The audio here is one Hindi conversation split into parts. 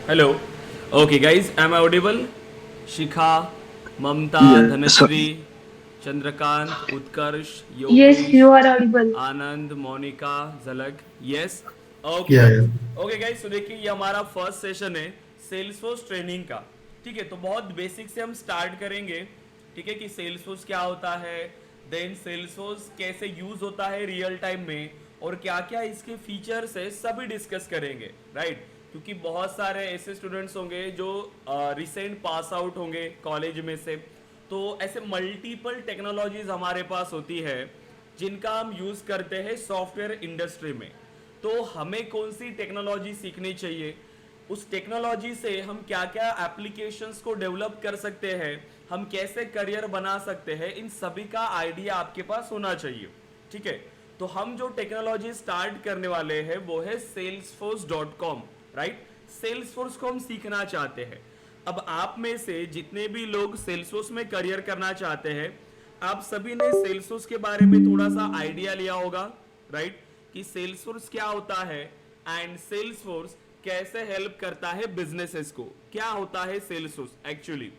Hello. Okay, guys, am I audible? Shikha, Mamta, Yes, Dhanashri, Chandrakant, Utkarsh, Yes, Yogesh, you are audible. आनंद, मोनिका, झलक. Yes. Okay yeah, guys. yeah. Okay guys, तो देखिए ये हमारा फर्स्ट सेशन है सेल्सफोर्स ट्रेनिंग का. ठीक है, तो बहुत बेसिक से हम स्टार्ट करेंगे. ठीक है कि सेल्सफोर्स क्या होता है, देन सेल्सफोर्स कैसे यूज होता है रियल टाइम में, और क्या क्या इसके फीचर्स है सभी डिस्कस करेंगे. राइट, क्योंकि बहुत सारे ऐसे स्टूडेंट्स होंगे जो रिसेंट पास आउट होंगे कॉलेज में से. तो ऐसे मल्टीपल टेक्नोलॉजीज हमारे पास होती है जिनका हम यूज करते हैं सॉफ्टवेयर इंडस्ट्री में. तो हमें कौन सी टेक्नोलॉजी सीखनी चाहिए, उस टेक्नोलॉजी से हम क्या क्या एप्लीकेशंस को डेवलप कर सकते हैं, हम कैसे करियर बना सकते हैं, इन सभी का आइडिया आपके पास होना चाहिए. ठीक है, तो हम जो टेक्नोलॉजी स्टार्ट करने वाले हैं वो है salesforce.com. राइट, सेल्सफोर्स को हम सीखना चाहते हैं. अब आप में से जितने भी लोग सेल्सफोर्स में करियर करना चाहते हैं, आप सभी ने सेल्सफोर्स के बारे में थोड़ा सा आइडिया लिया होगा. राइट, कि सेल्सफोर्स क्या होता है एंड सेल्सफोर्स कैसे हेल्प करता है बिजनेसेस को. क्या होता है सेल्सफोर्स एक्चुअली,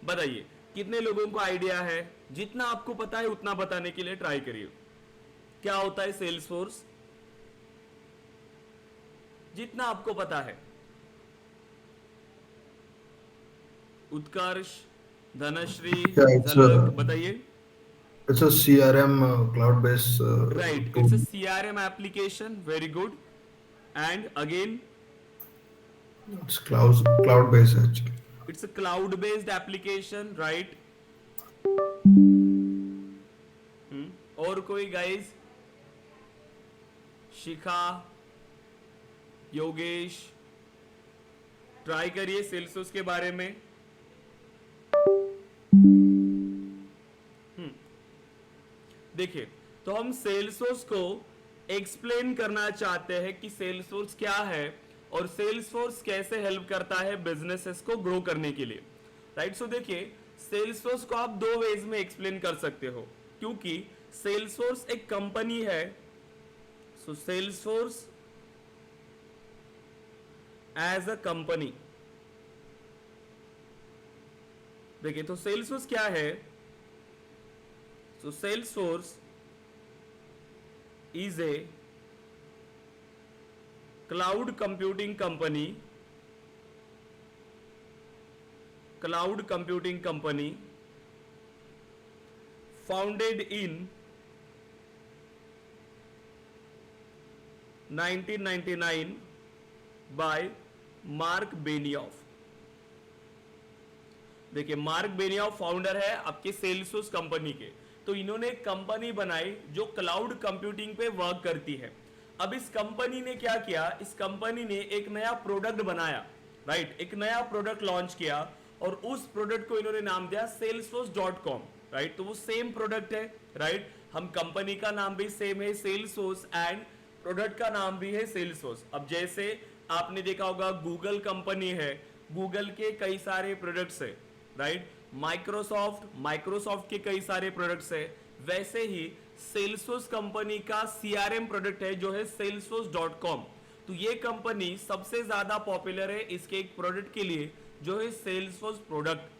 बताइए कितने लोगों को आइडिया है. जितना आपको पता है उतना बताने के लिए ट्राई करिए. क्या होता है सेल्सफोर्स, जितना आपको पता है. उत्कर्ष, धनश्री, Yeah, it's झलक, a बताइए. it's a CRM cloud based right, tool. It's a CRM application. Very good. And again, It's cloud based actually. It's a cloud based application. Right, और कोई गाइस, शिखा, योगेश, ट्राई करिए सेल्सोस के बारे में. देखिए, तो हम सेल्सफोर्स को एक्सप्लेन करना चाहते हैं कि सेल्सफोर्स क्या है और सेल्सफोर्स कैसे हेल्प करता है बिजनेसेस को ग्रो करने के लिए. राइट, सो देखिए सेल्सफोर्स को आप दो वेज में एक्सप्लेन कर सकते हो, क्योंकि सेल्सफोर्स एक कंपनी है. So Salesforce as a company. देखिए, तो सेल्सफोर्स क्या है. So Salesforce is a cloud computing company, founded in 1999 by Mark Benioff. देखिए, मार्क बेनियॉफ फाउंडर है आपके सेल्सफोर्स कंपनी के. तो इन्होंने एक कंपनी बनाई जो क्लाउड कंप्यूटिंग पे वर्क करती है. अब इस कंपनी ने क्या किया, इस कंपनी ने एक नया प्रोडक्ट बनाया. राइट, एक नया प्रोडक्ट लॉन्च किया और उस प्रोडक्ट को इन्होंने नाम दिया salesforce.com. राइट, तो वो सेम प्रोडक्ट है. राइट, हम कंपनी का नाम भी सेम है सेल्सफोर्स एंड प्रोडक्ट का नाम भी है सेल्सफोर्स. अब जैसे आपने देखा होगा गूगल कंपनी है, गूगल के कई सारे प्रोडक्ट्स है. राइट, माइक्रोसॉफ्ट के कई सारे प्रोडक्ट्स है. वैसे ही सेल्सफोर्स कंपनी का सीआरएम प्रोडक्ट है जो है salesforce.com. तो ये कंपनी सबसे ज्यादा पॉपुलर है इसके एक प्रोडक्ट के लिए जो है सेल्सफोर्स प्रोडक्ट.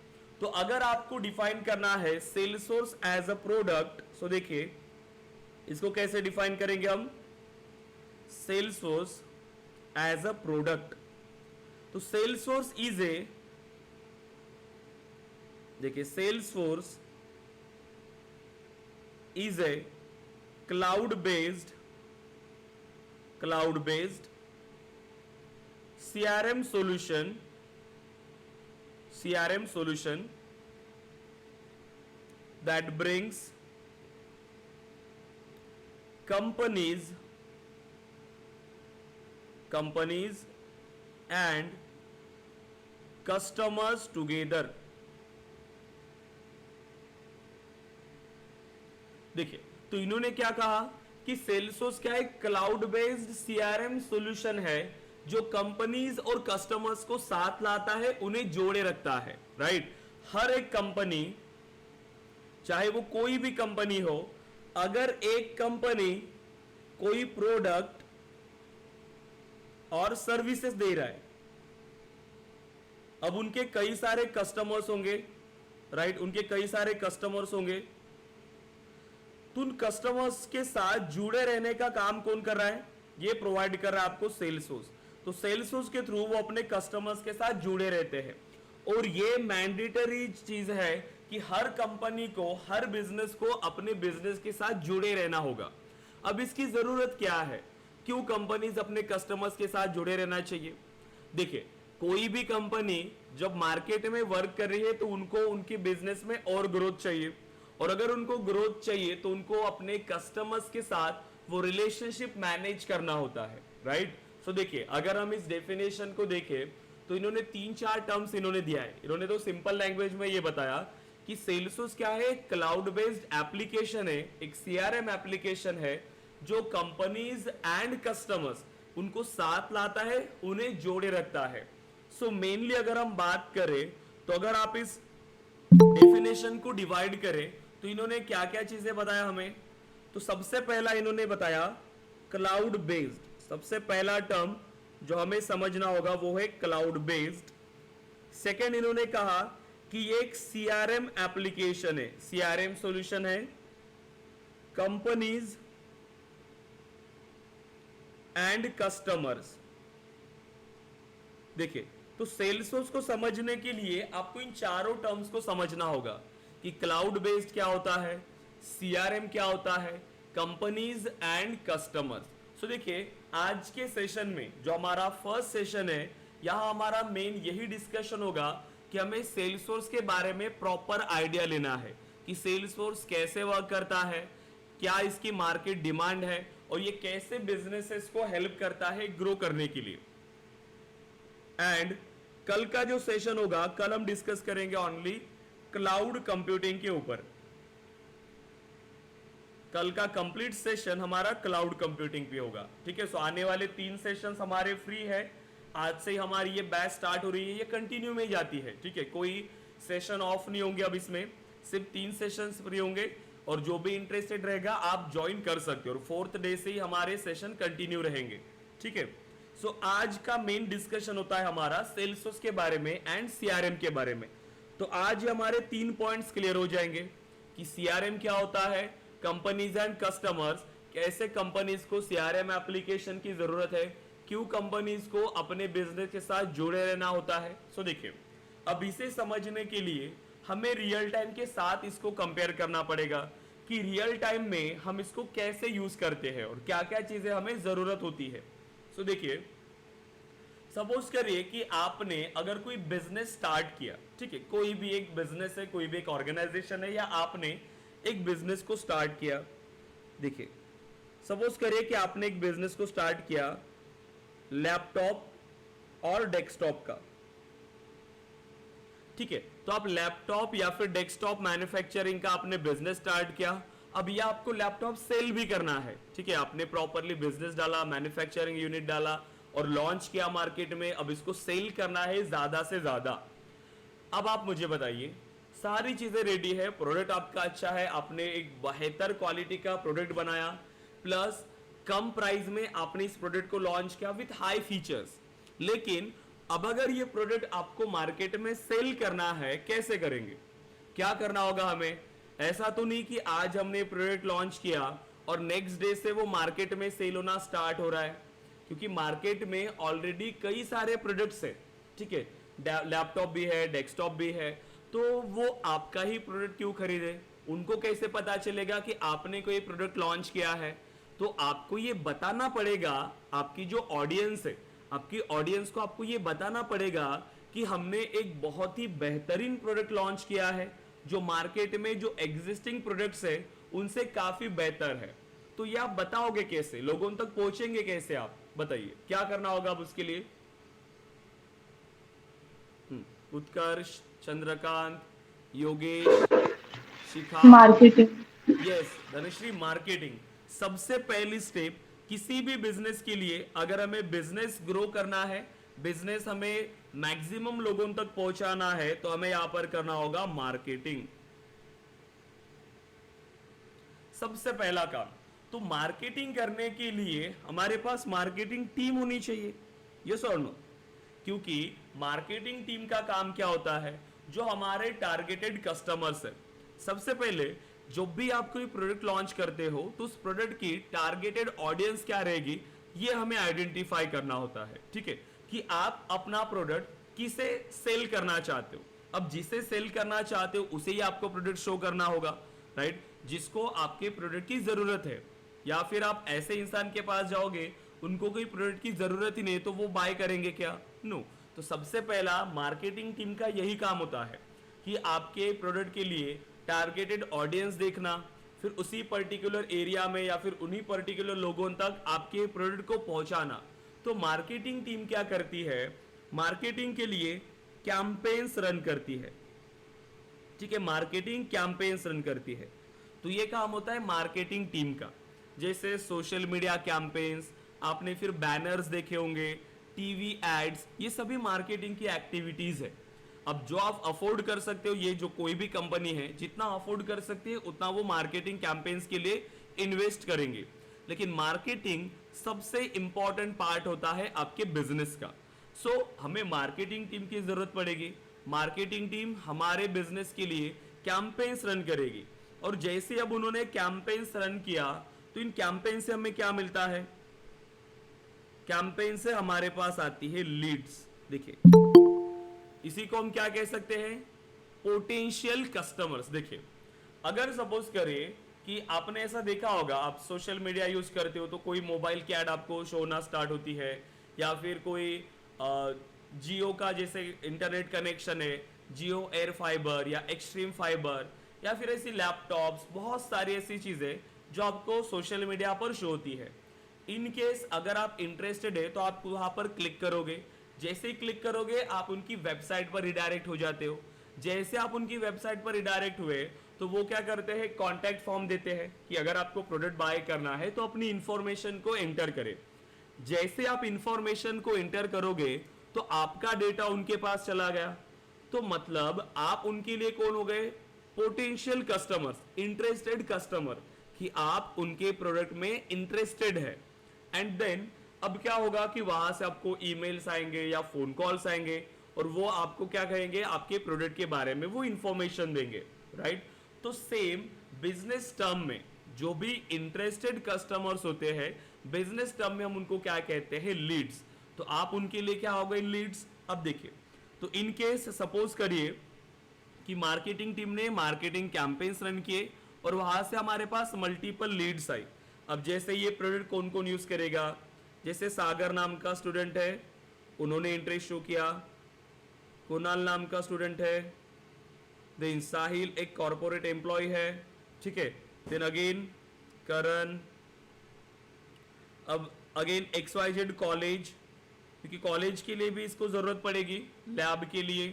तो अगर आपको डिफाइन करना है सेल्सफोर्स एज अ प्रोडक्ट, सो देखिए इसको कैसे डिफाइन करेंगे हम. सेल्सफोर्स एज अ प्रोडक्ट, तो सेल्सफोर्स इज ए, देखिए Salesforce is a cloud based CRM solution that brings companies and customers together. देखिए, तो इन्होंने क्या कहा कि सेल्सफोर्स क्या एक क्लाउड बेस्ड सीआरएम सॉल्यूशन है जो कंपनीज और कस्टमर्स को साथ लाता है, उन्हें जोड़े रखता है. राइट, हर एक कंपनी, चाहे वो कोई भी कंपनी हो, अगर एक कंपनी कोई प्रोडक्ट और सर्विसेज दे रहा है, अब उनके कई सारे कस्टमर्स होंगे, राइट, उनके कई सारे कस्टमर्स होंगे, तो उन कस्टमर्स के साथ जुड़े रहने का काम कौन कर रहा है? ये प्रोवाइड कर रहा है आपको सेल्सफोर्स। तो सेल्सफोर्स के थ्रू वो अपने कस्टमर्स के साथ जुड़े रहते हैं, और ये मैंडेटरी चीज है कि हर कंपनी को, हर बिजनेस को अपने बिजनेस के साथ जुड़े रहना होगा। अब इसकी जरूरत क्या है? क्यों कंपनीज अपने कस्टमर्स के साथ जुड़े रहना चाहिए? देखिए, कोई भी कंपनी जब मार्केट में वर्क कर रही है तो उनको उनके बिजनेस में और ग्रोथ चाहिए, और अगर उनको ग्रोथ चाहिए तो उनको अपने कस्टमर्स के साथ वो रिलेशनशिप मैनेज करना होता है, राइट। सो देखिए, अगर हम इस डेफिनेशन को देखें तो इन्होंने 3-4 टर्म्स इन्होंने दिया है। इन्होंने तो सिंपल लैंग्वेज में ये बताया कि सेल्सफोर्स क्या है? क्लाउड बेस्ड एप्लीकेशन है, एक सीआरएम एप्लीकेशन है जो कंपनीज एंड कस्टमर्स उनको साथ लाता है, उन्हें जोड़े रखता है। सो मेनली अगर हम बात करें तो अगर आप इस डेफिनेशन को डिवाइड करें तो इन्होंने क्या क्या चीजें बताया हमें? तो सबसे पहला इन्होंने बताया क्लाउड बेस्ड। सबसे पहला टर्म जो हमें समझना होगा वो है क्लाउड बेस्ड। सेकेंड, इन्होंने कहा कि ये एक सीआरएम एप्लीकेशन है, सीआरएम सॉल्यूशन है, कंपनीज एंड कस्टमर्स। देखिए, तो सेल्सफोर्स को समझने के लिए आपको इन चारों टर्म्स को समझना होगा कि क्लाउड बेस्ड क्या होता है, सीआरएम क्या होता है, कंपनीज एंड कस्टमर्स। सो देखिए, आज के सेशन में जो हमारा फर्स्ट सेशन है, यहां हमारा मेन यही डिस्कशन होगा कि हमें सेल्सफोर्स के बारे में प्रॉपर आइडिया लेना है कि सेल्सफोर्स कैसे वर्क करता है, क्या इसकी मार्केट डिमांड है, और ये कैसे बिजनेसेस को हेल्प करता है ग्रो करने के लिए। एंड कल का जो सेशन होगा, कल हम डिस्कस करेंगे ओनली क्लाउड कंप्यूटिंग के ऊपर। कल का कंप्लीट सेशन हमारा क्लाउड कंप्यूटिंग पे होगा, ठीक है। सो आने वाले 3 सेशंस हमारे फ्री है। आज से हमारी ये बैच स्टार्ट हो रही है, ये कंटिन्यू में ही जाती है, ठीक है। कोई सेशन ऑफ नहीं होंगे अब इसमें, सिर्फ 3 सेशंस फ्री होंगे, और जो भी इंटरेस्टेड रहेगा आप ज्वाइन कर सकते हो, और 4th डे से ही हमारे सेशन कंटिन्यू रहेंगे, ठीक है। सो आज का मेन डिस्कशन होता है हमारा सेल्सफोर्स के बारे में एंड सीआरएम के बारे में। तो आज हमारे 3 पॉइंट्स क्लियर हो जाएंगे कि सीआरएम क्या होता है, कंपनीज एंड कस्टमर्स, कैसे कंपनीज को सीआरएम एप्लीकेशन की जरूरत है, क्यों कंपनीज को अपने बिजनेस के साथ जुड़े रहना होता है। सो देखिए, अब इसे समझने के लिए हमें रियल टाइम के साथ इसको कंपेयर करना पड़ेगा कि रियल टाइम में हम इसको कैसे यूज करते हैं और क्या क्या चीजें हमें जरूरत होती है। सो देखिए, सपोज करिए कि आपने अगर कोई बिजनेस स्टार्ट किया, ठीक है, कोई भी एक बिजनेस है, कोई भी एक ऑर्गेनाइजेशन है, या आपने एक बिजनेस को स्टार्ट किया। देखिए, सपोज करिए कि आपने एक बिजनेस को स्टार्ट किया लैपटॉप और डेस्कटॉप का, ठीक है। तो आप लैपटॉप या फिर डेस्कटॉप मैन्युफैक्चरिंग का आपने बिजनेस स्टार्ट किया। अब ये आपको लैपटॉप सेल भी करना है, ठीक है। आपने प्रॉपरली बिजनेस डाला, मैन्युफैक्चरिंग यूनिट डाला और लॉन्च किया मार्केट में। अब इसको सेल करना है ज्यादा से ज्यादा। अब आप मुझे बताइए, सारी चीजें रेडी है, प्रोडक्ट आपका अच्छा है, आपने एक बेहतर क्वालिटी का प्रोडक्ट बनाया, प्लस कम प्राइस में आपने इस प्रोडक्ट को लॉन्च किया विथ हाई फीचर्स। लेकिन अब अगर ये प्रोडक्ट आपको मार्केट में सेल करना है, कैसे करेंगे? क्या करना होगा हमें? ऐसा तो नहीं कि आज हमने प्रोडक्ट लॉन्च किया और नेक्स्ट डे से वो मार्केट में सेल होना स्टार्ट हो रहा है, क्योंकि मार्केट में ऑलरेडी कई सारे प्रोडक्ट्स है, ठीक है। लैपटॉप भी है, डेस्कटॉप भी है, तो वो आपका ही प्रोडक्ट क्यों खरीदे? उनको कैसे पता चलेगा कि आपने कोई प्रोडक्ट लॉन्च किया है? तो आपको ये बताना पड़ेगा, आपकी जो ऑडियंस है, आपकी ऑडियंस को आपको ये बताना पड़ेगा कि हमने एक बहुत ही बेहतरीन प्रोडक्ट लॉन्च किया है जो मार्केट में जो एग्जिस्टिंग प्रोडक्ट्स है उनसे काफी बेहतर है। तो ये आप बताओगे कैसे, लोगों तक पहुंचेंगे कैसे? आप बताइए क्या करना होगा अब उसके लिए। उत्कर्ष, चंद्रकांत, योगेश, शिखा, मार्केटिंग। Yes Dhanashree, marketing. सबसे पहली स्टेप किसी भी बिजनेस के लिए, अगर हमें बिजनेस ग्रो करना है, बिजनेस हमें मैक्सिमम लोगों तक पहुंचाना है, तो हमें यहां पर करना होगा मार्केटिंग। सबसे पहला काम। तो मार्केटिंग करने के लिए हमारे पास मार्केटिंग टीम होनी चाहिए, यस और नो। क्योंकि मार्केटिंग टीम का काम क्या होता है, जो हमारे टारगेटेड कस्टमर्स है, सबसे पहले जब भी आप कोई प्रोडक्ट लॉन्च करते हो तो उस प्रोडक्ट की टारगेटेड ऑडियंस क्या रहेगी, ये हमें आइडेंटिफाई करना होता है। ठीक है, कि आप अपना प्रोडक्ट किसे सेल करना चाहते हो। अब जिसे सेल करना चाहते हो उसे ही आपको प्रोडक्ट शो करना होगा, राइट, जिसको आपके प्रोडक्ट की जरूरत है। या फिर आप ऐसे इंसान के पास जाओगे उनको कोई प्रोडक्ट की जरूरत ही नहीं, तो वो बाय करेंगे क्या? नो। तो सबसे पहला मार्केटिंग टीम का यही काम होता है कि आपके प्रोडक्ट के लिए टारगेटेड ऑडियंस देखना, फिर उसी पर्टिकुलर एरिया में या फिर उन्हीं पर्टिकुलर लोगों तक आपके प्रोडक्ट को पहुंचाना। तो मार्केटिंग टीम क्या करती है, मार्केटिंग के लिए कैंपेन्स रन करती है। ठीक है, मार्केटिंग कैंपेन्स रन करती है। तो ये काम होता है मार्केटिंग टीम का। जैसे सोशल मीडिया कैंपेन्स, आपने फिर बैनर्स देखे होंगे, टीवी एड्स, ये सभी मार्केटिंग की एक्टिविटीज है। अब जो आप अफोर्ड कर सकते हो, ये जो कोई भी कंपनी है जितना अफोर्ड कर सकती है उतना वो मार्केटिंग कैंपेन्स के लिए इन्वेस्ट करेंगे। लेकिन मार्केटिंग सबसे इंपॉर्टेंट पार्ट होता है आपके बिजनेस का। सो हमें मार्केटिंग टीम की जरूरत पड़ेगी। मार्केटिंग टीम हमारे बिजनेस के लिए कैंपेन्स रन करेगी, और जैसे अब उन्होंने कैंपेन्स रन किया तो इन कैंपेन से हमें क्या मिलता है, कैंपेन से हमारे पास आती है लीड्स। देखिए, इसी को हम क्या कह सकते हैं, पोटेंशियल कस्टमर्स। देखिए, अगर सपोज करें कि आपने ऐसा देखा होगा, आप सोशल मीडिया यूज करते हो तो कोई मोबाइल की ऐड आपको शो होना स्टार्ट होती है, या फिर कोई जियो का जैसे इंटरनेट कनेक्शन है, जियो एयर फाइबर या एक्सट्रीम फाइबर, या फिर ऐसी लैपटॉप्स, बहुत सारी ऐसी चीजें जो आपको सोशल मीडिया पर शो होती है। इन केस अगर आप इंटरेस्टेड है तो आप वहां पर क्लिक करोगे। जैसे ही क्लिक करोगे आप उनकी वेबसाइट पर रिडायरेक्ट हो जाते हो। जैसे आप उनकी वेबसाइट पर रिडायरेक्ट हुए तो वो क्या करते हैं, कॉन्टैक्ट फॉर्म देते हैं कि अगर आपको प्रोडक्ट बाय करना है तो अपनी इंफॉर्मेशन को एंटर करें। जैसे आप इंफॉर्मेशन को एंटर करोगे तो आपका डेटा उनके पास चला गया। तो मतलब आप उनके लिए कौन हो गए, पोटेंशियल कस्टमर्स, इंटरेस्टेड कस्टमर, कि आप उनके प्रोडक्ट में इंटरेस्टेड है। एंड देन अब क्या होगा कि वहां से आपको ईमेल्स आएंगे या फोन कॉल्स आएंगे, और वो आपको क्या कहेंगे, आपके प्रोडक्ट के बारे में वो इंफॉर्मेशन देंगे, राइट। तो सेम बिजनेस टर्म में जो भी इंटरेस्टेड कस्टमर्स होते हैं, बिजनेस टर्म में हम उनको क्या कहते हैं, लीड्स। तो आप उनके लिए क्या होगा, इन लीड्स। अब देखिए, तो इन केस सपोज करिए कि मार्केटिंग टीम ने मार्केटिंग कैंपेन्स रन किए और वहां से हमारे पास मल्टीपल लीड्स आई। अब जैसे ये प्रोडक्ट कौन कौन यूज करेगा, जैसे सागर नाम का स्टूडेंट है, उन्होंने इंटरेस्ट शो किया। कुणाल नाम का स्टूडेंट है। देन साहिल एक कॉर्पोरेट एम्प्लॉय है, ठीक है। देन अगेन करण, अब अगेन XYZ कॉलेज, क्योंकि कॉलेज के लिए भी इसको जरूरत पड़ेगी लैब के लिए।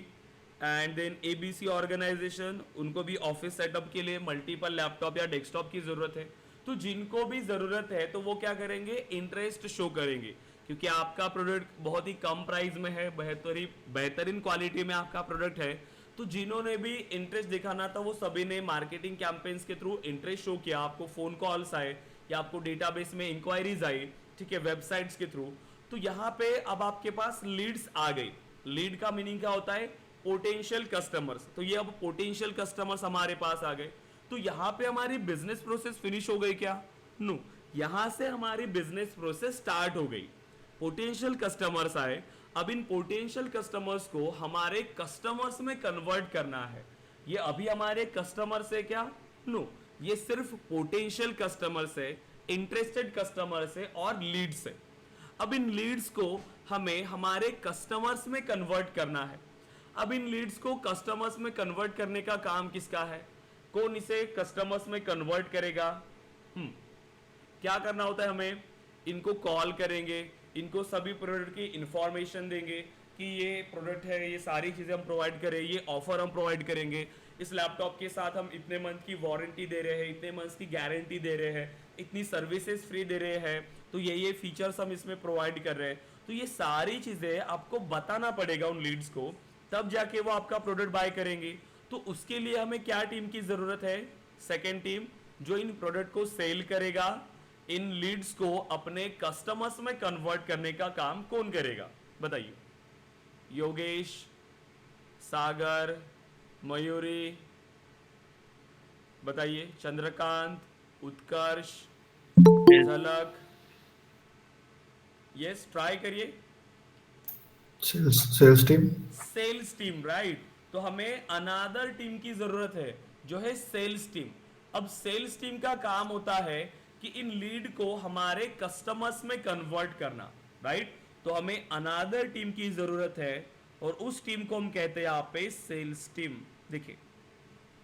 एंड देन ABC ऑर्गेनाइजेशन, उनको भी ऑफिस सेटअप के लिए मल्टीपल लैपटॉप या डेस्कटॉप की जरूरत है। तो जिनको भी जरूरत है तो वो क्या करेंगे, इंटरेस्ट शो करेंगे, क्योंकि आपका प्रोडक्ट बहुत ही कम प्राइस में है, बेहतरीन क्वालिटी में आपका प्रोडक्ट है। तो जिन्होंने भी इंटरेस्ट दिखाना था वो सभी ने मार्केटिंग कैंपेन्स के थ्रू इंटरेस्ट शो किया। आपको फोन कॉल्स आए या आपको डेटाबेस में इंक्वायरीज आई, ठीक है, वेबसाइट्स के थ्रू। तो यहाँ पे अब आपके पास लीड्स आ गई। लीड का मीनिंग क्या होता है, पोटेंशियल कस्टमर्स। तो ये अब पोटेंशियल कस्टमर्स हमारे पास आ गए। तो यहाँ पे हमारी बिजनेस प्रोसेस फिनिश हो गई क्या? नो, यहाँ से हमारी बिजनेस प्रोसेस स्टार्ट हो गई। पोटेंशियल कस्टमर्स आए, अब इन पोटेंशियल कस्टमर्स को हमारे कस्टमर्स में कन्वर्ट करना है। ये अभी हमारे कस्टमर्स है क्या? नो, ये सिर्फ पोटेंशियल कस्टमर्स है, इंटरेस्टेड कस्टमर्स है और लीड्स है। अब इन लीड्स को हमें हमारे कस्टमर्स में कन्वर्ट करना है। अब इन लीड्स को कस्टमर्स में कन्वर्ट करने का काम किसका है? कौन इसे कस्टमर्स में कन्वर्ट करेगा? क्या करना होता है हमें? इनको कॉल करेंगे, इनको सभी प्रोडक्ट की इंफॉर्मेशन देंगे कि ये प्रोडक्ट है, ये सारी चीज़ें हम प्रोवाइड करें, ये ऑफर हम प्रोवाइड करेंगे, इस लैपटॉप के साथ हम इतने मंथ की वारंटी दे रहे हैं, इतने मंथ की गारंटी दे रहे हैं, इतनी सर्विसेज फ्री दे रहे हैं, तो ये फीचर्स हम इसमें प्रोवाइड कर रहे हैं। तो ये सारी चीज़ें आपको बताना पड़ेगा उन लीड्स को, तब जाके वो आपका प्रोडक्ट बाय करेंगे। तो उसके लिए हमें क्या टीम की ज़रूरत है? सेकेंड टीम, जो इन प्रोडक्ट को सेल करेगा। इन लीड्स को अपने कस्टमर्स में कन्वर्ट करने का काम कौन करेगा, बताइए। योगेश, सागर, मयूरी, बताइए, चंद्रकांत, उत्कर्ष, झलक, यस ट्राई करिए। Sales team. Sales team, right. तो हमें अनादर टीम की जरूरत है जो है सेल्स टीम। अब सेल्स टीम का काम होता है कि इन लीड को हमारे कस्टमर्स में कन्वर्ट करना, राइट। तो हमें अनादर टीम की जरूरत है और उस टीम को हम कहते हैं यहाँ पे सेल्स टीम। देखिए,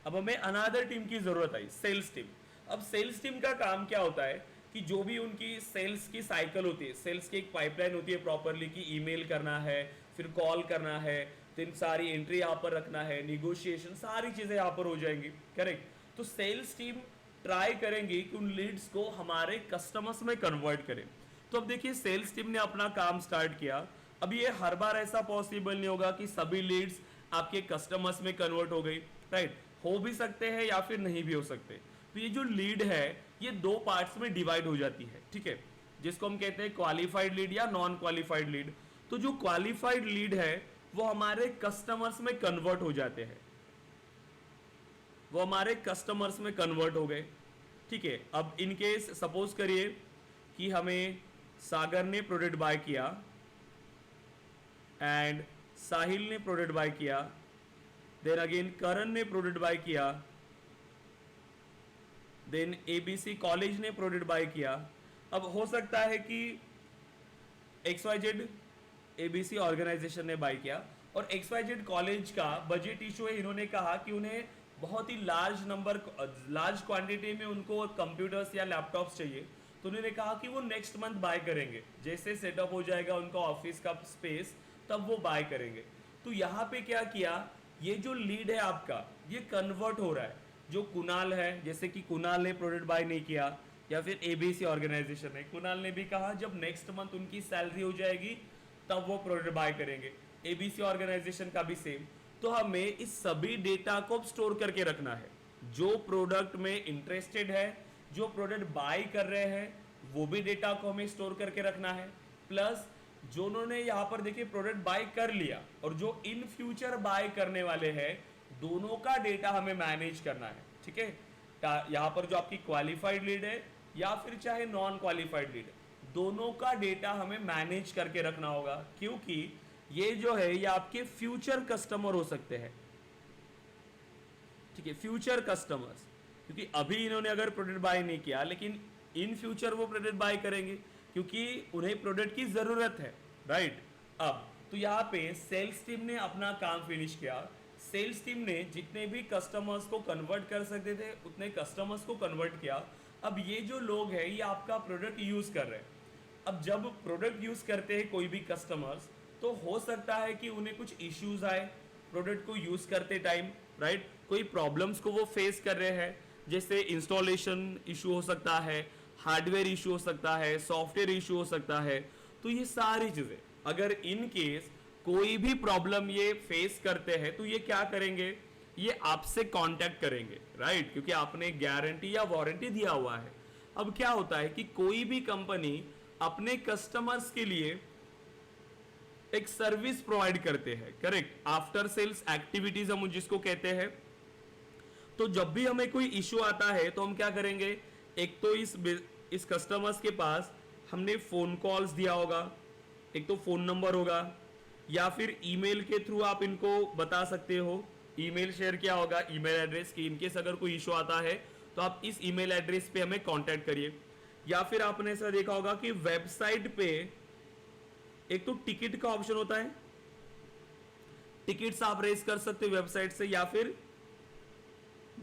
अब हमें अनादर टीम की जरूरत आई, सेल्स टीम। अब सेल्स टीम का काम क्या होता है कि जो भी उनकी सेल्स की साइकिल होती है, सेल्स की एक पाइपलाइन होती है प्रॉपरली, कि ईमेल करना है, फिर कॉल करना है, तो इन सारी एंट्री यहाँ पर रखना है, निगोशिएशन, सारी चीजें यहाँ पर हो जाएंगी, करेक्ट। तो सेल्स टीम ट्राई करेंगी कि उन लीड्स को हमारे कस्टमर्स में कन्वर्ट करें। तो अब देखिए, सेल्स टीम ने अपना काम स्टार्ट किया। अब ये हर बार ऐसा पॉसिबल नहीं होगा कि सभी लीड्स आपके कस्टमर्स में कन्वर्ट हो गई, राइट। हो भी सकते हैं या फिर नहीं भी हो सकते। तो ये जो लीड है ये दो पार्ट्स में डिवाइड हो जाती है, ठीक है, जिसको हम कहते हैं क्वालिफाइड लीड या नॉन क्वालिफाइड लीड। तो जो क्वालिफाइड लीड है वो हमारे कस्टमर्स में कन्वर्ट हो जाते हैं, वो हमारे कस्टमर्स में कन्वर्ट हो गए, ठीक है। अब इन केस सपोज करिए कि हमें सागर ने प्रोडक्ट बाय किया एंड साहिल ने प्रोडक्ट बाय किया, देन अगेन करण ने प्रोडक्ट बाय किया, देन एबीसी कॉलेज ने प्रोडक्ट बाय किया। अब हो सकता है कि XYZ एबीसी ऑर्गेनाइजेशन ने बाय किया और XYZ कॉलेज का बजट इशू है। इन्होंने कहा कि उन्हें बहुत ही लार्ज क्वांटिटी में उनको कंप्यूटर्स या लैपटॉप्स चाहिए, तो उन्होंने कहा कि वो नेक्स्ट मंथ बाय करेंगे, जैसे सेटअप हो जाएगा उनका ऑफिस का स्पेस तब वो बाय करेंगे। तो यहाँ पे क्या किया, ये जो लीड है आपका ये कन्वर्ट हो रहा है। जो कुणाल है, जैसे कि कुणाल ने प्रोडक्ट बाय नहीं किया, या फिर एबीसी ऑर्गेनाइजेशन है, कुणाल ने भी कहा जब नेक्स्ट मंथ उनकी सैलरी हो जाएगी तब वो प्रोडक्ट बाय करेंगे। एबीसी ऑर्गेनाइजेशन का भी सेम। तो हमें इस सभी डेटा को स्टोर करके रखना है। जो प्रोडक्ट में इंटरेस्टेड है, जो प्रोडक्ट बाय कर रहे हैं, वो भी डेटा को हमें स्टोर करके रखना है। प्लस जो उन्होंने यहाँ पर देखिए प्रोडक्ट बाय कर लिया और जो इन फ्यूचर बाय करने वाले हैं, दोनों का डेटा हमें मैनेज करना है, ठीक है। यहाँ पर जो आपकी क्वालिफाइड लीड है या फिर चाहे नॉन क्वालिफाइड लीड है, दोनों का डेटा हमें मैनेज करके रखना होगा, क्योंकि ये जो है ये आपके फ्यूचर कस्टमर हो सकते हैं, ठीक है, फ्यूचर कस्टमर्स। क्योंकि अभी इन्होंने अगर प्रोडक्ट बाय नहीं किया, लेकिन इन फ्यूचर वो प्रोडक्ट बाय करेंगे क्योंकि उन्हें प्रोडक्ट की जरूरत है, राइट। अब तो यहाँ पे सेल्स टीम ने अपना काम फिनिश किया। सेल्स टीम ने जितने भी कस्टमर्स को कन्वर्ट कर सकते थे उतने कस्टमर्स को कन्वर्ट किया। अब ये जो लोग हैं ये आपका प्रोडक्ट यूज़ कर रहे हैं। अब जब प्रोडक्ट यूज़ करते हैं कोई भी कस्टमर्स, तो हो सकता है कि उन्हें कुछ इश्यूज आए प्रोडक्ट को यूज़ करते टाइम, राइट। कोई प्रॉब्लम्स को वो फेस कर रहे हैं, जैसे इंस्टॉलेशन इशू हो सकता है, हार्डवेयर इशू हो सकता है, सॉफ्टवेयर इशू हो सकता है। तो ये सारी चीज़ें अगर इन केस कोई भी प्रॉब्लम ये फेस करते हैं तो ये क्या करेंगे, ये आपसे कांटेक्ट करेंगे, राइट, क्योंकि आपने गारंटी या वारंटी दिया हुआ है। अब क्या होता है कि कोई भी कंपनी अपने कस्टमर्स के लिए एक सर्विस प्रोवाइड करते हैं, करेक्ट, आफ्टर सेल्स एक्टिविटीज हम जिसको कहते हैं। तो जब भी हमें कोई इशू आता है तो हम क्या करेंगे, एक तो इस कस्टमर्स के पास हमने फोन कॉल्स दिया होगा, एक तो फोन नंबर होगा, या फिर ईमेल के थ्रू आप इनको बता सकते हो, ईमेल शेयर किया होगा, ईमेल एड्रेस की, इनकेस अगर कोई इशू आता है तो आप इस ईमेल एड्रेस पे हमें कांटेक्ट करिए। या फिर आपने ऐसा देखा होगा कि वेबसाइट पे एक तो टिकट का ऑप्शन होता है, टिकट्स आप रेज कर सकते हो वेबसाइट से, या फिर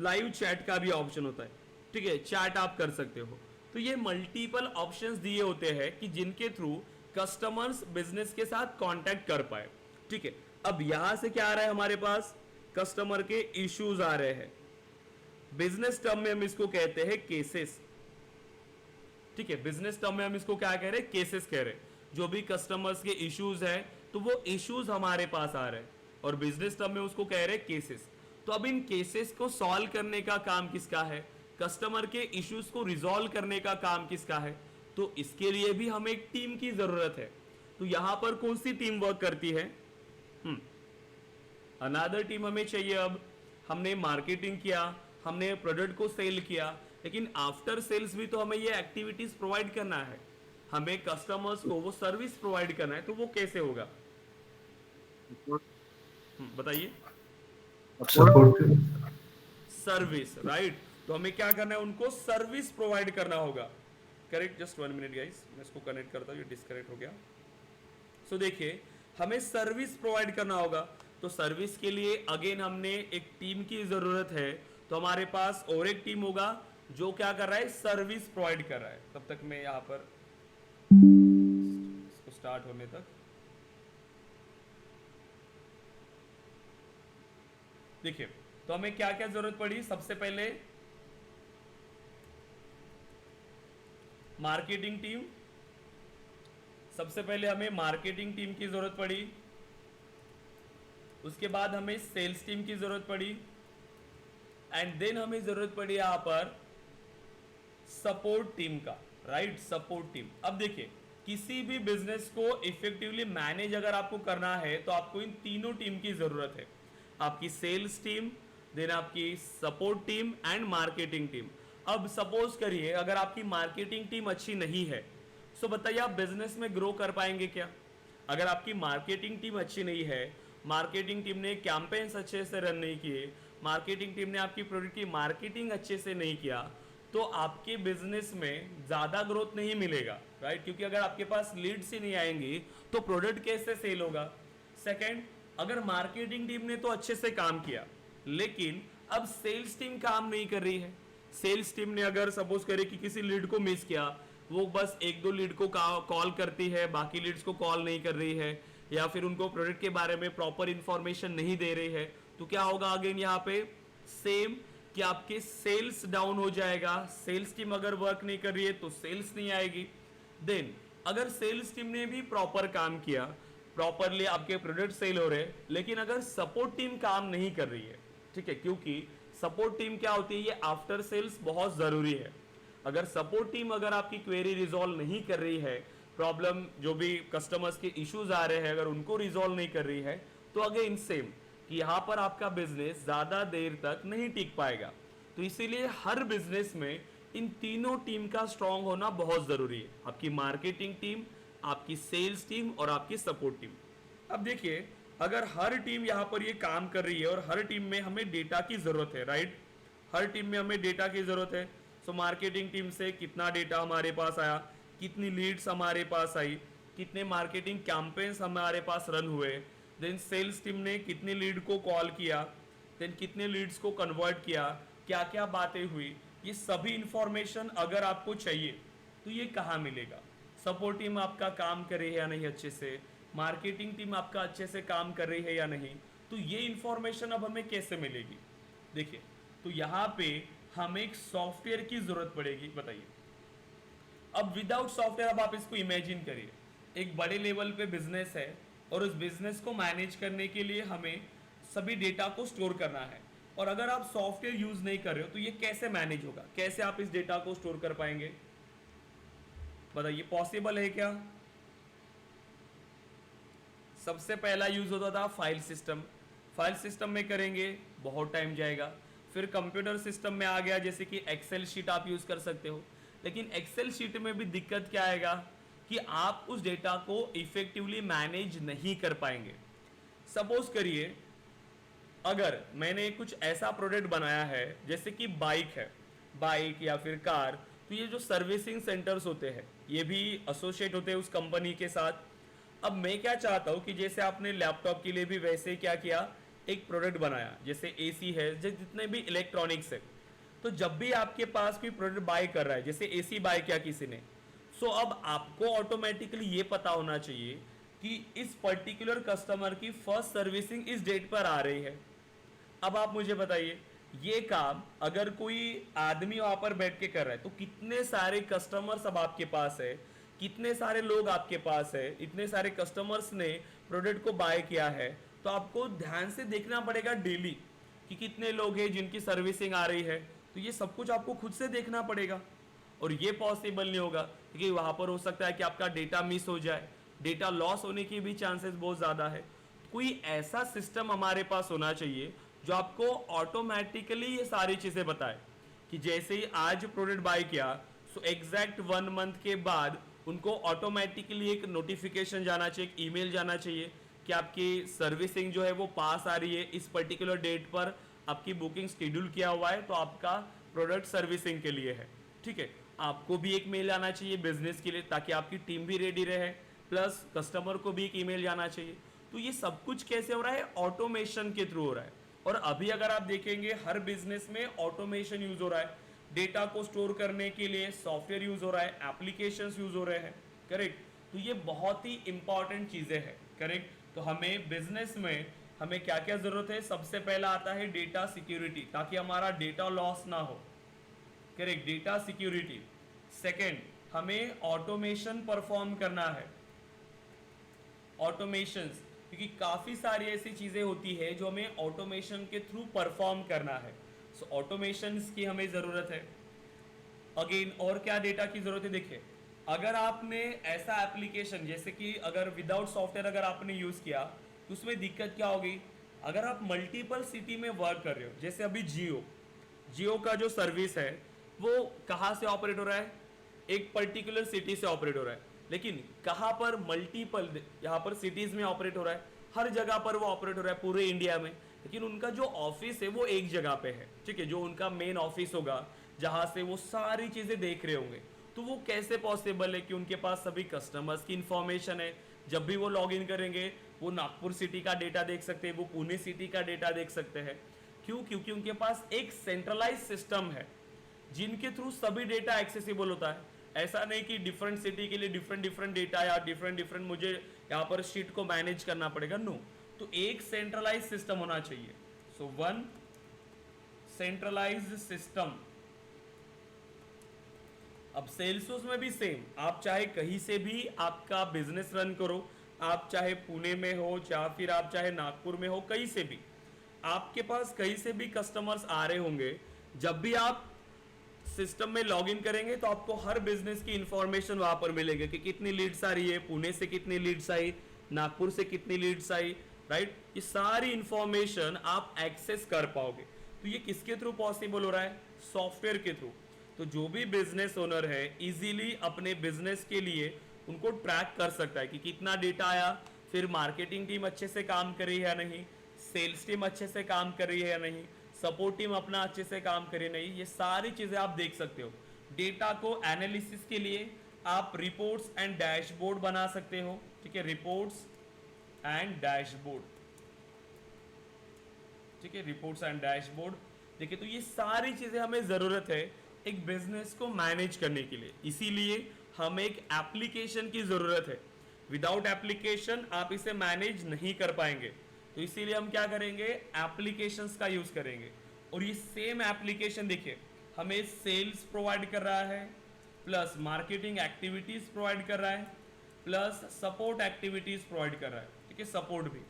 लाइव चैट का भी ऑप्शन होता है, ठीक है, चैट आप कर सकते हो। तो ये मल्टीपल ऑप्शंस दिए होते हैं कि जिनके थ्रू कस्टमर्स बिजनेस के साथ कांटेक्ट कर पाए, ठीक है। अब यहां से क्या आ रहा है, हमारे पास कस्टमर के इश्यूज आ रहे हैं। बिजनेस टर्म में हम इसको कहते हैं केसेस, ठीक है, बिजनेस टर्म में हम इसको क्या कह रहे हैं, केसेस कह रहे हैं। जो भी कस्टमर्स के इश्यूज हैं तो वो इश्यूज हमारे पास आ रहे हैं और बिजनेस टर्म में उसको कह रहे हैं केसेस। तो अब इन केसेस को सॉल्व करने का काम किसका है, कस्टमर के इश्यूज को रिजॉल्व करने का काम किसका है। तो इसके लिए भी हमें एक टीम की जरूरत है। तो यहां पर कौन सी टीम वर्क करती है, अनदर टीम हमें चाहिए। अब हमने मार्केटिंग किया, हमने प्रोडक्ट को सेल किया, लेकिन आफ्टर सेल्स भी तो हमें ये एक्टिविटीज प्रोवाइड करना है, हमें कस्टमर्स को वो सर्विस प्रोवाइड करना है। तो वो कैसे होगा? बताइए। Support. Service, right. तो हमें क्या करना है, उनको सर्विस प्रोवाइड करना होगा। करेक्ट। जस्ट 1 मिनट गाइस, मैं इसको कनेक्ट करता हूँ, ये डिस्कनेक्ट हो गया। सो देखिए, हमें सर्विस प्रोवाइड करना होगा। तो सर्विस के लिए अगेन हमने एक टीम की जरूरत है। तो हमारे पास और एक टीम होगा जो क्या कर रहा है, सर्विस प्रोवाइड कर रहा है। तब तक मैं यहाँ पर इसको स्टार्ट होने तक देखिए, तो हमें क्या क्या जरूरत पड़ी। सबसे पहले मार्केटिंग टीम, सबसे पहले हमें मार्केटिंग टीम की जरूरत पड़ी। उसके बाद हमें सेल्स टीम की जरूरत पड़ी, एंड देन हमें जरूरत पड़ी यहां पर सपोर्ट टीम का, राइट। Support team. अब देखिए, किसी भी बिजनेस को इफेक्टिवली मैनेज अगर आपको करना है तो आपको इन तीनों टीम की जरूरत है। आपकी सेल्स टीम, देन आपकी support team and marketing team. अब सपोज करिए अगर आपकी मार्केटिंग टीम अच्छी नहीं है, सो बताइए आप बिजनेस में ग्रो कर पाएंगे क्या? अगर आपकी मार्केटिंग टीम अच्छी नहीं है, मार्केटिंग टीम ने कैंपेन्स अच्छे से रन नहीं किए, मार्केटिंग टीम ने आपकी प्रोडक्ट की मार्केटिंग अच्छे से नहीं किया, तो आपके बिजनेस में ज़्यादा ग्रोथ नहीं मिलेगा, राइट। क्योंकि अगर आपके पास लीड्स ही नहीं आएंगी तो प्रोडक्ट कैसे सेल होगा? सेकंड, अगर मार्केटिंग टीम ने तो अच्छे से काम किया, लेकिन अब सेल्स टीम काम नहीं कर रही है। सेल्स टीम ने अगर सपोज करे कि किसी लीड को मिस किया, वो बस एक दो लीड को कॉल करती है, बाकी लीड्स को कॉल नहीं कर रही है, या फिर उनको प्रोडक्ट के बारे में प्रॉपर इंफॉर्मेशन नहीं दे रही है, तो क्या होगा अगेन यहाँ पे सेम कि आपके सेल्स डाउन हो जाएगा। सेल्स टीम अगर वर्क नहीं कर रही है तो सेल्स नहीं आएगी। देन अगर सेल्स टीम ने भी प्रॉपर काम किया, प्रॉपरली आपके प्रोडक्ट सेल हो रहे हैं, लेकिन अगर सपोर्ट टीम काम नहीं कर रही है, ठीक है, क्योंकि सपोर्ट टीम क्या होती है, ये आफ्टर सेल्स बहुत जरूरी है। अगर सपोर्ट टीम अगर आपकी क्वेरी रिजॉल्व नहीं कर रही है, प्रॉब्लम जो भी कस्टमर्स के इश्यूज आ रहे हैं अगर उनको रिजॉल्व नहीं कर रही है, तो अगेन सेम कि यहाँ पर आपका बिजनेस ज्यादा देर तक नहीं टिक पाएगा। तो इसीलिए हर बिजनेस में इन तीनों टीम का स्ट्रांग होना बहुत जरूरी है। आपकी मार्केटिंग टीम, आपकी सेल्स टीम और आपकी सपोर्ट टीम। अब देखिए, अगर हर टीम यहाँ पर ये काम कर रही है और हर टीम में हमें डेटा की जरूरत है, राइट। हर टीम में हमें डेटा की जरूरत है। सो मार्केटिंग टीम से कितना डेटा हमारे पास आया, कितनी लीड्स हमारे पास आई, कितने मार्केटिंग कैंपेन्स हमारे पास रन हुए, देन सेल्स टीम ने कितने लीड को कॉल किया, देन कितने लीड्स को कन्वर्ट किया, क्या क्या बातें हुई, ये सभी इंफॉर्मेशन अगर आपको चाहिए तो ये कहाँ मिलेगा? सपोर्ट टीम आपका काम कर रही है या नहीं अच्छे से, मार्केटिंग टीम आपका अच्छे से काम कर रही है या नहीं, तो ये इंफॉर्मेशन अब हमें कैसे मिलेगी? देखिए, तो यहाँ पे हमें एक सॉफ्टवेयर की जरूरत पड़ेगी। बताइए, अब विदाउट सॉफ्टवेयर, अब आप इसको इमेजिन करिए, एक बड़े लेवल पे बिजनेस है और उस बिजनेस को मैनेज करने के लिए हमें सभी डेटा को स्टोर करना है, और अगर आप सॉफ्टवेयर यूज नहीं कर रहे हो तो ये कैसे मैनेज होगा? कैसे आप इस डेटा को स्टोर कर पाएंगे? बताइए, पॉसिबल है क्या? सबसे पहला यूज होता था फाइल सिस्टम। फाइल सिस्टम में करेंगे बहुत टाइम जाएगा। फिर कंप्यूटर सिस्टम में आ गया, जैसे कि एक्सेल शीट आप यूज कर सकते हो, लेकिन एक्सेल शीट में भी दिक्कत क्या आएगा कि आप उस डेटा को इफेक्टिवली मैनेज नहीं कर पाएंगे। सपोज करिए अगर मैंने कुछ ऐसा प्रोडक्ट बनाया है जैसे कि बाइक है, बाइक या फिर कार, तो ये जो सर्विसिंग सेंटर्स होते हैं ये भी एसोसिएट होते हैं उस कंपनी के साथ। अब मैं क्या चाहता हूँ कि जैसे आपने लैपटॉप के लिए भी वैसे क्या किया, एक प्रोडक्ट बनाया, जैसे एसी है, जितने भी इलेक्ट्रॉनिक्स है, तो जब भी आपके पास कोई प्रोडक्ट बाय कर रहा है, जैसे एसी बाय किया किसी ने, सो अब आपको ऑटोमेटिकली ये पता होना चाहिए कि इस पर्टिकुलर कस्टमर की फर्स्ट सर्विसिंग इस डेट पर आ रही है। अब आप मुझे बताइए, ये काम अगर कोई आदमी वहां पर बैठ के कर रहा है तो कितने सारे कस्टमर्स अब आपके पास है, कितने सारे लोग आपके पास है, इतने सारे कस्टमर्स ने प्रोडक्ट को बाय किया है, तो आपको ध्यान से देखना पड़ेगा डेली कि कितने लोग हैं जिनकी सर्विसिंग आ रही है। तो ये सब कुछ आपको खुद से देखना पड़ेगा, और ये पॉसिबल नहीं होगा क्योंकि वहां पर हो सकता है कि आपका डेटा मिस हो जाए, डेटा लॉस होने की भी चांसेस बहुत ज़्यादा है। कोई ऐसा सिस्टम हमारे पास होना चाहिए जो आपको ऑटोमेटिकली ये सारी चीजें बताए कि जैसे ही आज प्रोडक्ट बाय किया सो एग्जैक्ट 1 मंथ के बाद उनको ऑटोमेटिकली एक नोटिफिकेशन जाना चाहिए, एक ईमेल जाना चाहिए कि आपकी सर्विसिंग जो है वो पास आ रही है, इस पर्टिकुलर डेट पर आपकी बुकिंग शेड्यूल किया हुआ है तो आपका प्रोडक्ट सर्विसिंग के लिए है। ठीक है, आपको भी एक मेल आना चाहिए बिजनेस के लिए ताकि आपकी टीम भी रेडी रहे, प्लस कस्टमर को भी एक ईमेल जाना चाहिए। तो ये सब कुछ कैसे हो रहा है? ऑटोमेशन के थ्रू हो रहा है। और अभी अगर आप देखेंगे हर बिजनेस में ऑटोमेशन यूज हो रहा है। डेटा को स्टोर करने के लिए सॉफ्टवेयर यूज हो रहा है, एप्लीकेशंस यूज हो रहे हैं। करेक्ट, तो ये बहुत ही इंपॉर्टेंट चीजें हैं। करेक्ट, तो हमें बिजनेस में हमें क्या क्या जरूरत है? सबसे पहला आता है डेटा सिक्योरिटी, ताकि हमारा डेटा लॉस ना हो। Correct, data security. सेकेंड, हमें ऑटोमेशन परफॉर्म करना है, ऑटोमेशंस, क्योंकि काफी सारी ऐसी चीजें होती है जो हमें ऑटोमेशन के थ्रू परफॉर्म करना है। सो ऑटोमेशंस की हमें जरूरत है। अगेन और क्या डेटा की जरूरत है? देखिए, अगर आपने ऐसा एप्लीकेशन जैसे कि अगर विदाउट सॉफ्टवेयर अगर आपने यूज किया तो उसमें दिक्कत क्या होगी? अगर आप मल्टीपल सिटी में वर्क कर रहे हो, जैसे अभी जियो का जो सर्विस है वो कहाँ से ऑपरेट हो रहा है? एक पर्टिकुलर सिटी से ऑपरेट हो रहा है, लेकिन कहाँ पर? मल्टीपल यहाँ पर सिटीज में ऑपरेट हो रहा है, हर जगह पर वो ऑपरेट हो रहा है पूरे इंडिया में, लेकिन उनका जो ऑफिस है वो एक जगह पे है। ठीक है, जो उनका मेन ऑफिस होगा जहां से वो सारी चीजें देख रहे होंगे। तो वो कैसे पॉसिबल है कि उनके पास सभी कस्टमर्स की इंफॉर्मेशन है? जब भी वो लॉग इन करेंगे वो नागपुर सिटी का डेटा देख सकते हैं, वो पुणे सिटी का डेटा देख सकते हैं। क्यों? क्योंकि उनके पास एक सेंट्रलाइज सिस्टम है जिनके थ्रू सभी डेटा एक्सेसिबल होता है। ऐसा नहीं कि डिफरेंट सिटी के लिए डिफरेंट डेटा या डिफरेंट मुझे यहाँ पर शीट को मैनेज करना पड़ेगा। नो, तो एक सेंट्रलाइज सिस्टम होना चाहिए। So one centralised system. अब सेल्सफोर्स में भी सेम, आप चाहे कहीं से भी आपका बिजनेस रन करो, आप चाहे पुणे में हो या फिर आप चाहे नागपुर में हो, कहीं से भी आपके पास कहीं से भी कस्टमर्स आ रहे होंगे। जब भी आप सिस्टम में लॉगिन करेंगे तो आपको हर बिजनेस की इंफॉर्मेशन वहां पर मिलेगी कि कितनी लीड्स आ रही है, पुणे से कितनी लीड्स आई, नागपुर से कितनी लीड्स आई। राइट, ये सारी इंफॉर्मेशन आप एक्सेस कर पाओगे। तो ये किसके थ्रू पॉसिबल हो रहा है? सॉफ्टवेयर के थ्रू। तो जो भी बिजनेस ओनर है इजीली अपने बिजनेस के लिए उनको ट्रैक कर सकता है कि कितना डेटा आया, फिर मार्केटिंग टीम अच्छे से काम कर रही है या नहीं, सेल्स टीम अच्छे से काम कर रही है या नहीं, सपोर्ट टीम अपना अच्छे से काम करे नहीं, ये सारी चीजें आप देख सकते हो। डेटा को एनालिसिस के लिए आप रिपोर्ट्स एंड डैशबोर्ड बना सकते हो। ठीक है, रिपोर्ट्स एंड डैशबोर्ड। ठीक है, रिपोर्ट्स एंड डैशबोर्ड। देखिए, तो ये सारी चीजें हमें जरूरत है एक बिजनेस को मैनेज करने के लिए, इसीलिए हमें एक एप्लीकेशन की जरूरत है। विदाउट एप्लीकेशन आप इसे मैनेज नहीं कर पाएंगे। तो इसीलिए हम क्या करेंगे? एप्लीकेशंस का यूज करेंगे। और ये सेम एप्लीकेशन देखिए हमें सेल्स प्रोवाइड कर रहा है, प्लस मार्केटिंग एक्टिविटीज प्रोवाइड कर रहा है, प्लस सपोर्ट एक्टिविटीज प्रोवाइड कर रहा है। ठीक है, सपोर्ट भी।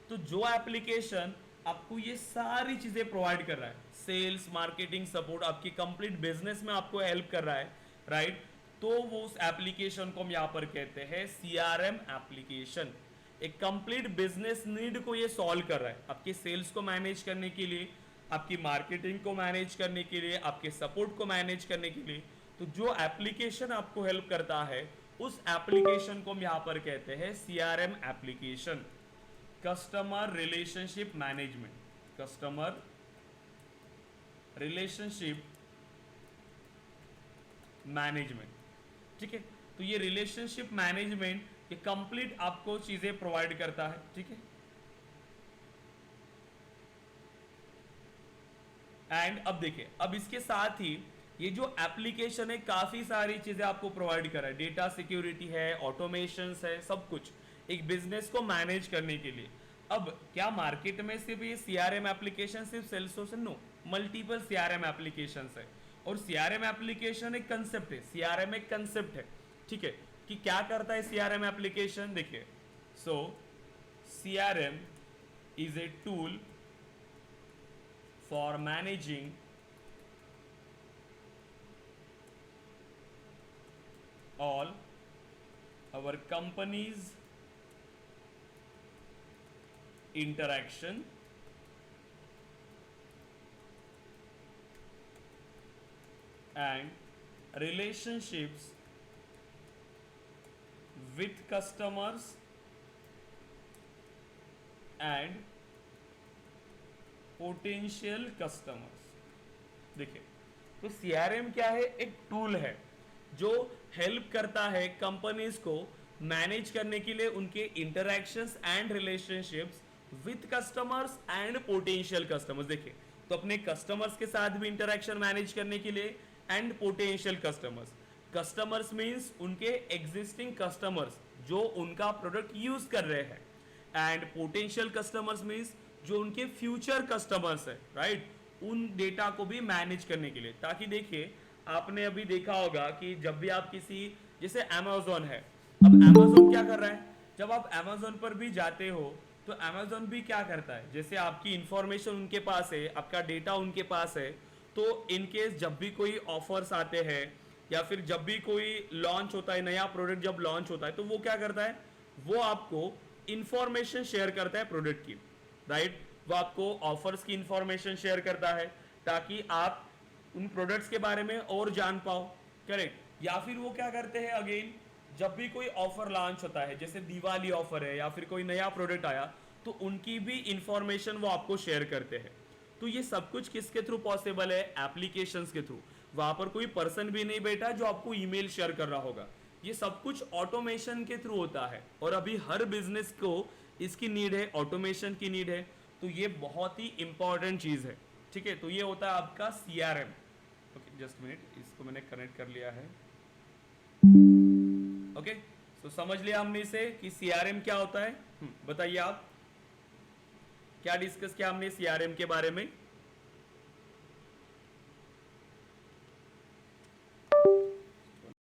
तो जो एप्लीकेशन आपको ये सारी चीजें प्रोवाइड कर रहा है, सेल्स, मार्केटिंग, सपोर्ट, आपकी कंप्लीट बिजनेस में आपको हेल्प कर रहा है, राइट, तो वो उस एप्लीकेशन को हम यहाँ पर कहते हैं सीआरएम एप्लीकेशन। एक कंप्लीट बिजनेस नीड को ये सॉल्व कर रहा है, आपके सेल्स को मैनेज करने के लिए, आपकी मार्केटिंग को मैनेज करने के लिए, आपके सपोर्ट को मैनेज करने के लिए। तो जो एप्लीकेशन आपको हेल्प करता है उस एप्लीकेशन को हम यहाँ पर कहते हैं CRM application, customer relationship management, customer relationship management. ठीक है, तो ये रिलेशनशिप मैनेजमेंट ये कंप्लीट आपको चीजें प्रोवाइड करता है। ठीक है, एंड अब देखिए, अब इसके साथ ही ये जो एप्लीकेशन है काफी सारी चीजें आपको प्रोवाइड कर रहा है, डेटा सिक्योरिटी है, ऑटोमेशन है, सब कुछ एक बिजनेस को मैनेज करने के लिए। अब क्या मार्केट में सिर्फ ये सीआरएम एप्लीकेशन सिर्फ Salesforce? No, multiple CRM application है। और सीआरएम एप्लीकेशन एक कंसेप्ट है, सीआरएम एक कंसेप्ट है। ठीक है, कि क्या करता है सीआरएम एप्लीकेशन? देखिए, so CRM is a tool for managing all our company's interaction and relationships with customers and potential customers। देखिए, तो CRM क्या है? एक टूल है जो हेल्प करता है कंपनीज को मैनेज करने के लिए उनके interactions and relationships with customers and potential customers. देखिए, तो अपने कस्टमर्स के साथ भी इंटरैक्शन मैनेज करने के लिए and potential customers. Customers means उनके एग्जिस्टिंग कस्टमर्स जो उनका प्रोडक्ट यूज कर रहे हैं, एंड पोटेंशियल कस्टमर्स मींस जो उनके फ्यूचर कस्टमर्स है, राइट? उन डेटा को भी मैनेज करने के लिए। ताकि देखिए, आपने अभी देखा होगा कि जब भी आप किसी, जैसे अमेज़न है, अब अमेज़न क्या कर रहा है? जब आप अमेज़न पर भी जाते हो तो अमेज़न भी क्या करता है? जैसे आपकी इंफॉर्मेशन उनके पास है, आपका डेटा उनके पास है, तो इन केस जब भी कोई ऑफर्स आते हैं या फिर जब भी कोई लॉन्च होता है, नया प्रोडक्ट जब लॉन्च होता है, तो वो क्या करता है? वो आपको इंफॉर्मेशन शेयर करता है प्रोडक्ट की, राइट? वो आपको ऑफर्स की इंफॉर्मेशन शेयर करता है ताकि आप उन प्रोडक्ट्स के बारे में और जान पाओ, करेक्ट? या फिर वो क्या करते हैं, अगेन जब भी कोई ऑफर लॉन्च होता है, जैसे दिवाली ऑफर है या फिर कोई नया प्रोडक्ट आया, तो उनकी भी इंफॉर्मेशन वो आपको शेयर करते हैं। तो ये सब कुछ किसके थ्रू पॉसिबल है? एप्लीकेशंस के थ्रू। वहां पर कोई पर्सन भी नहीं बैठा जो आपको ईमेल शेयर कर रहा होगा। ये सब कुछ ऑटोमेशन के थ्रू होता है, और अभी हर बिजनेस को इसकी नीड है, ऑटोमेशन की नीड है। तो ये बहुत ही इंपॉर्टेंट चीज है, ठीक है? तो ये होता है आपका CRM। ओके, जस्ट मिनट, इसको मैंने कनेक्ट कर लिया है। ओके, तो समझ लिया हमने इसे कि CRM क्या होता है। बताइए आप, क्या डिस्कस किया हमने CRM के बारे में?